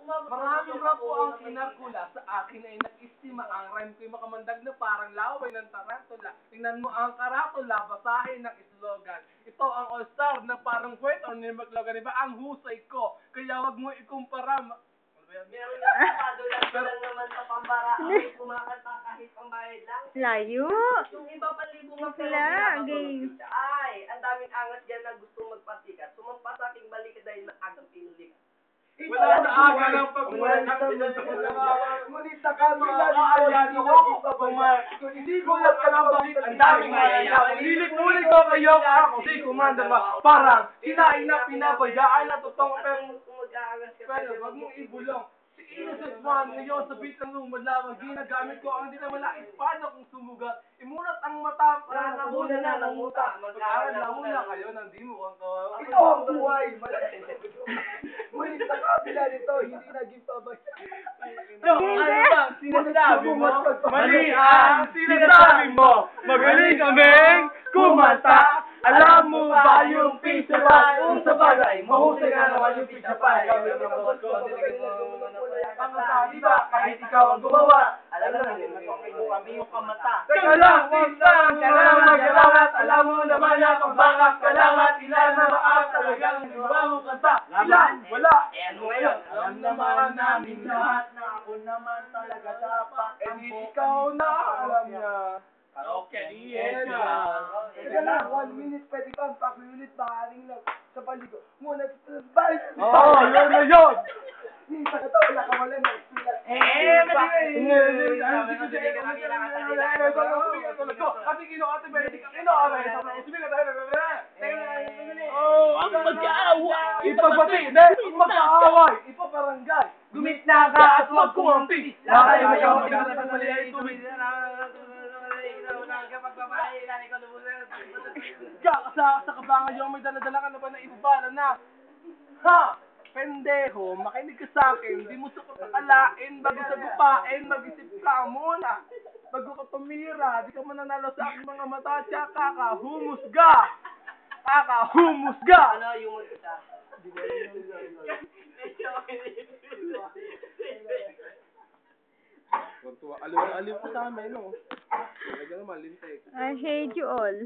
Maraming nga po ang kinarkula sa akin ay nag-istima ang rhyme ko'y makamandag na parang laway ng tarantula. Tingnan mo ang karatula, basahin ng slogan. Ito ang all-star na parang wet or nimaglogan. Iba ang husay ko, kaya wag mo ikumpara. Meron nga padulan naman sa pambara. Ang kumakanta kahit pambayad lang. Layo. Yung iba palibong ang Game. Ay, ang daming angas dyan na gustong magpasikat. Sumampa sa aking balik dahil maagang pinulik. Wala sa aga ng pagmulat. Ngunit sa kabila Ayan ako, hindi ko lang alam bakit ang daming mayayaman. Lilit-ulit ko kayo ako. Si Commander ba? Parang kinain na pinabayaan na totoong pero wag mong ibulong. Si Innocent One ngayon sa beat ng lumalawag. Ginagamit ko ang dinamalaing paano kung sumugat. Imunat ang mata para nabuna na ng muta. Mag-aaral na muna kayo nang di mo ang kawawa. ito ang buhay. Ngunit sa kabila nito, hindi naging pabaya. Ano ba? Sinasabi mo? Mali ang sinasabi mo. Magaling kaming kumanta. Alam mo ba yung pizza pie? Kung sa bagay, mahusay nga naman yung pizza pie. Di ba? Kahit ikaw ang gumawa. Alam na kami yung kamata. Teka lang, minsan ka lang magalangat. Alam mo naman na pang bangak kalangat. Ilan na ba ang talagang gawa mo kanta? Ilan? Wala. Eh ano ngayon? Alam naman namin lahat na ako naman talaga dapat. eh di ikaw na alam niya. Karaoke, Yes, Teka lang, 1 minute, pwede ka ang pag-minute, maaaring lang sa paligo. Ngunit, balik! Oo, yun na yun! Sa katawa, wala na. Ate Kino, Ate Benedict, Kino, ang mag-aaway! Ipagbati, mag-aaway! Ipabarangay! Gumitna ka at huwag kumampi! Lakay mo yung mali ay tubig! Sa kabangan yung may dala-dala ka na ba na ibabala na? Ha? Pendeho, makinig ka sa akin, di mo sapat akalain, bago sa gupain, mag-isip ka muna. Bago ka tumira, di ka mananalo sa aking mga mata, tsaka kakahumusga! Kakahumusga! Ano yung magkita? Aliw ko sa amin, no? Talaga naman, lintek. I hate you all.